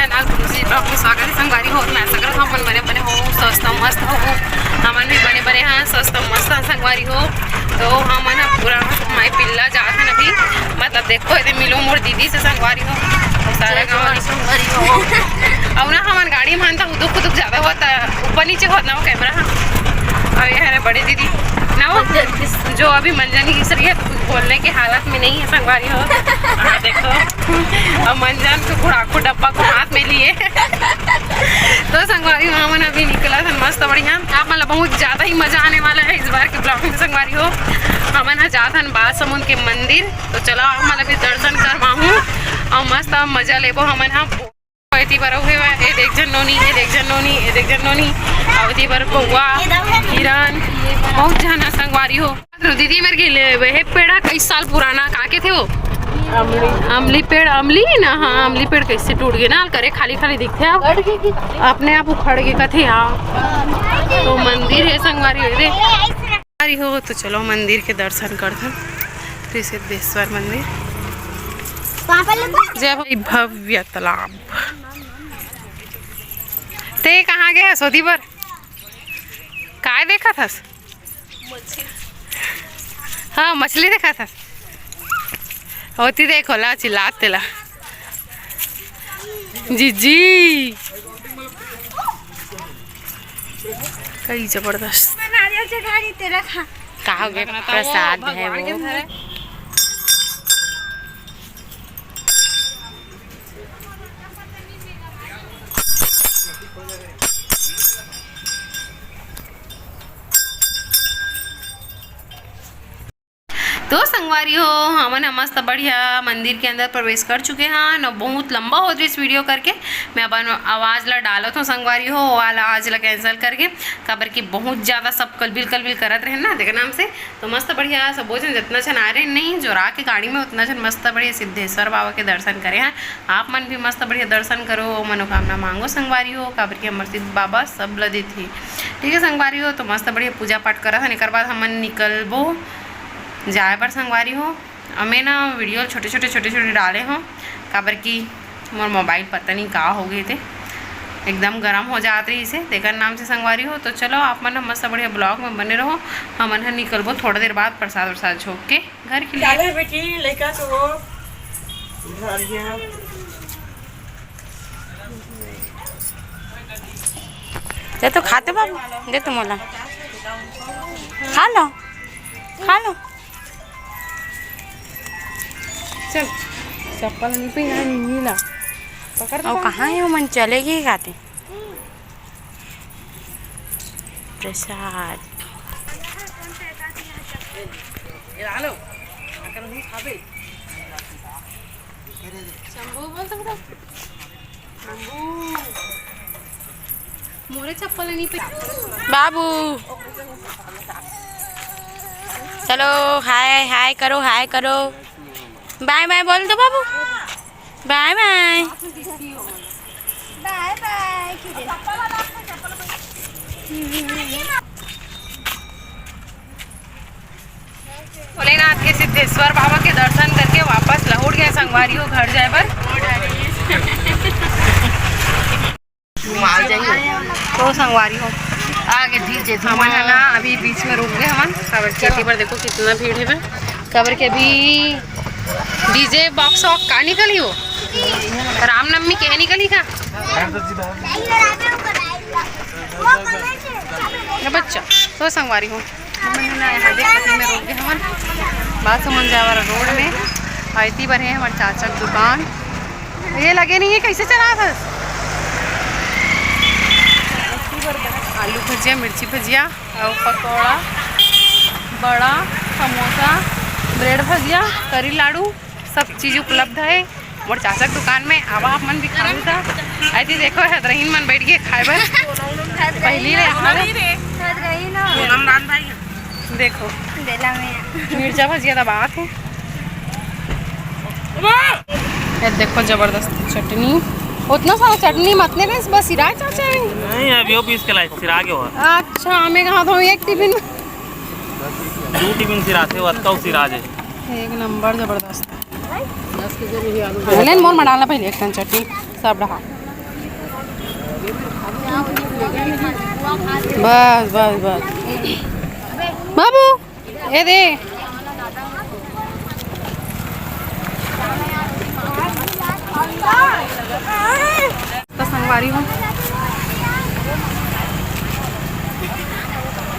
Channel तुलसी blog में स्वागत है संगवारी हो। मैं ऐसा करता हूँ बने बने हो सस्ता मस्त हो हमन भी बने बने हाँ सस्ता मस्त संगवारी हो। तो हमन पूरा माई पिल्ला जात है अभी मतलब देखो ये मिलो मोर दीदी से संगवारी हो सारा गाँव संगवारी हो। अब ना हमन गाड़ी मानता उदुक उदुक ज़्यादा होता ऊपर नीचे होता वो कैमरा और ये है बड़े दीदी ना वो जो अभी मंजन की सरी है तो कुछ बोलने की हालत में नहीं है संगवारी हो। देखो अब मंजन को गुड़ाकू डब्बा को हाथ में लिए तो संगवारी हो हमन अभी निकला था मस्त बढ़िया। आप मतलब बहुत ज़्यादा ही मज़ा आने वाला है इस बार के ब्लॉग में संगवारी हो। हमन जात हन बालसमुंद के मंदिर तो चलो मतलब भी दर्शन करवाऊँ और मस्त मजा लेबो हमन हाँ अवती बर हुए ये देख जन नोनी ये देख जन नोनी ये देख जन नोनी अवती बर कौआ हिरन बहुत जाना संगवारी हो। दीदी मेरे के वह पेड़ कई साल पुराना कहाँ के थे वो अमली पेड़ अमली ना हाँ अमली पेड़ कैसे टूट गए ना करे खाली खाली दिखते हैं अपने आप उखड़ के कथे हाँ। तो मंदिर है संगवारी हो तो चलो मंदिर के दर्शन करते सिद्धेश्वर मंदिर जय भव्य तालाब। ते कहाँ गए सोदी पर काय देखा था? हाँ मछली देखा था होती देखो ला चिल्लाते ला जीजी कई जबरदस्त कहा गया प्रसाद है वो। तो संगवारी हो हमन मस्त बढ़िया मंदिर के अंदर प्रवेश कर चुके हैं न बहुत लंबा हो रही इस वीडियो करके मैं अपन आवाज़ ला डालत हूँ संगवारी हो वाला आज ला कैंसिल करके खबर की बहुत ज़्यादा सब कलबिल करत रहे ना देख नाम से तो मस्त बढ़िया सब भोजन जितना छन आ रहे नहीं जो रा के गाड़ी में उतना छन मस्त बढ़िया सिद्धेश्वर बाबा के दर्शन करे हैं। आप मन भी मस्त बढ़िया दर्शन करो मनोकामना मांगो संगवारी हो खबर की हमर सिद्ध बाबा सब लदी थी ठीक है संगवारी हो। तो मस्त बढ़िया पूजा पाठ करा था एक बाद हमन निकलबो जाए पर संगवारी हो। हमें ना वीडियो छोटे डाले हों काबर की मोर मोबाइल पता नहीं कहाँ हो गए थे एकदम गर्म हो जात रही इसे देखकर नाम से संगवारी हो। तो चलो आप मन मस्त बढ़िया ब्लॉग में बने रहो हमन निकलबो थोड़ा देर बाद प्रसाद वरसाद छोक के घर के लिए बेटी लेकर तो तो खाते बाबू दे तुम मोला खा लो चल चप्पल नहीं पे यहाँ नहीं ला पकड़ और कहाँ है वो मन चलेगी खाते प्रसाद मोरे चप्पल नहीं पे बाबू चलो हाय हाय करो बाय बाय बोल दो बाबू bye bye bye bye. Bholenath के सिद्धेश्वर बाबा के दर्शन करके वापस लौट गए संगवारी हो घर जाए पर तो संगवारी हो आगे धीरे हमन है ना अभी बीच में रुक गए हमन काबर खेती पर देखो कितना भीड़ है काबर के अभी डीजे बॉक्स वॉक का निकली हो रामनवमी के निकली का बच्चा तो संगवारी हो यहाँ में रुक गए हमन बात समझ जाए वाला रोड में आयती पर है हमारे चाचा की दुकान ये लगे नहीं है कैसे चला था आलू भजिया मिर्ची भजिया और पकौड़ा बड़ा समोसा ब्रेड भजिया करी लाडू सब चीज़ उपलब्ध है और चाचा की दुकान में आवा आप मन भी खाऊ था ऐसी देखो हदरहीन मन बैठ के खाए बर पहली देखो मिर्चा भजिया तो बात है देखो जबरदस्त चटनी उतना सारा चटनी मतने का बस सिरा चाचा है नहीं अभी वो पीस के लाए सिरा के हो अच्छा हमें कहा था एक टिफिन दो टिफिन सिरा थे वत्ता सिरा जे एक नंबर जबरदस्त है 10 केजी आलू मोर में डालना पहले एक टन चटनी सब रहा बस बस बस बाबू ये दे तो संगवारी हूँ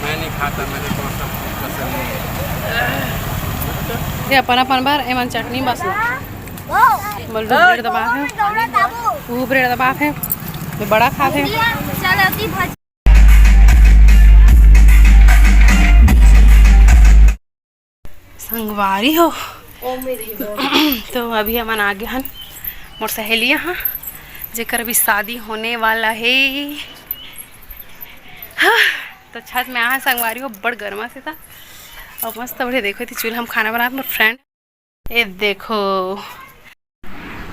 मैं नहीं खाता, मेरे को सब पसंद नहीं है। ये अपन अपन बार एमन चटनी बस बोल दो ब्रेड दबा है वो ब्रेड दबा है तो बड़ा खा है संगवारी हो तो अभी हमन आगे हन मोर सहेलियाँ हाँ जेकर अभी शादी होने वाला है हाँ तो छत में आ संगवारी हो बड़ गर्मा से था और मस्त बढ़िया देखो थी चूल्हा हम खाना बना मोर फ्रेंड ये देखो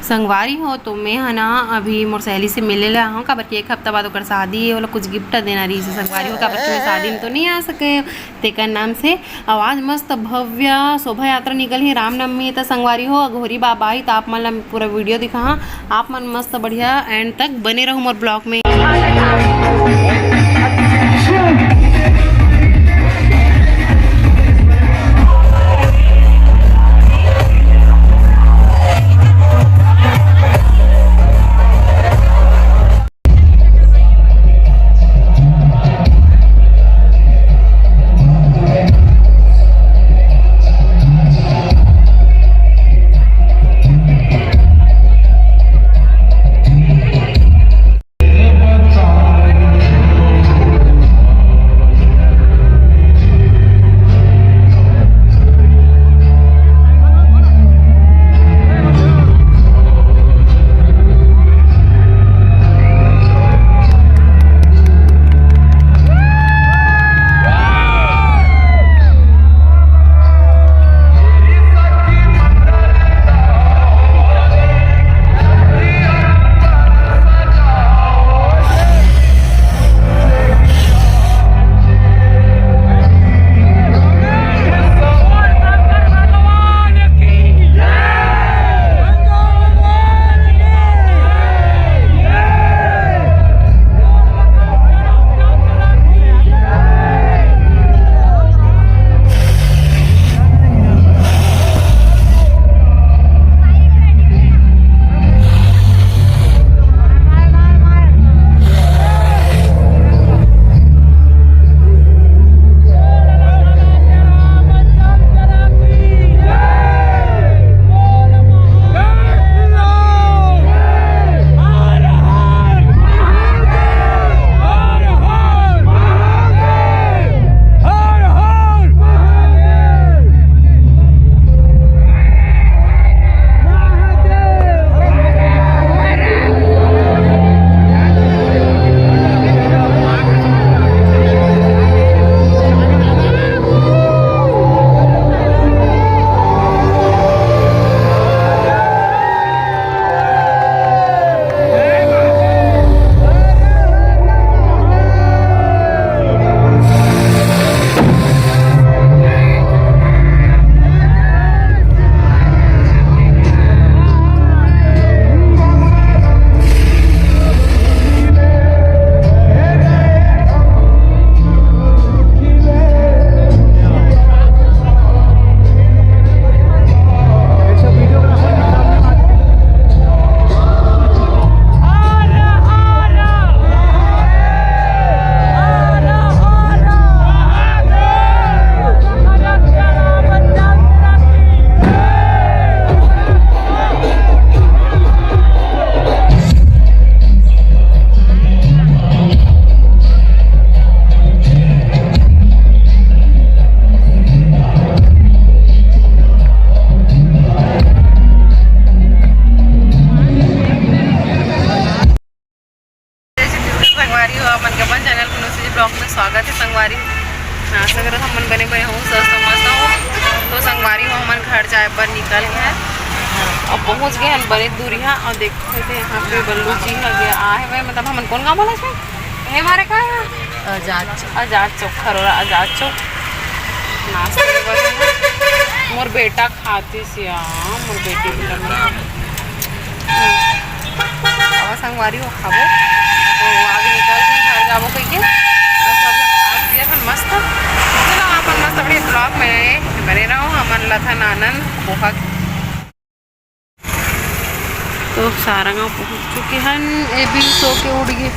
संगवारी हो तो मैं है ना अभी मोर सहेली से मिले ला हूँ काबर कि एक हफ्ता बाद ओकर शादी है वो लोग कुछ गिफ्ट देना रही से संगवारी हो काबर कि मैं शादी में तो नहीं आ सके तेकर नाम से आवाज मस्त भव्य शोभा यात्रा निकल ही रामनवमी तो संगवारी हो घोरी बाबा आई तो आप मन ला पूरा वीडियो दिखा हाँ आप मन मस्त बढ़िया एंड तक बने रहो मोर ब्लॉग में। स्वागत है संगवारी आशा करो हम बने बने हो सस्त मस्त हो तो संगवारी हो हमन घर जाए पर निकल गए और पहुंच गए हैं बड़े दूरी है और देखो थे यहाँ पे बल्लू जी है गया आए हुए मतलब हमन कौन गाँव बोला इसमें है हमारे का आजाद चौक खरोरा आजाद चौक नाश्ता मोर बेटा खाती सिया मोर बेटी भी संगवारी हो खाबो गई है और सब जन खा पिया था मस्त। चलो अपन मस्त अपने ब्लॉग में बने रहो। हमारे लथन आनंद पोहा तो सारा गाँव पहुँच चुके हैं। ये भी सो के उड़ गए।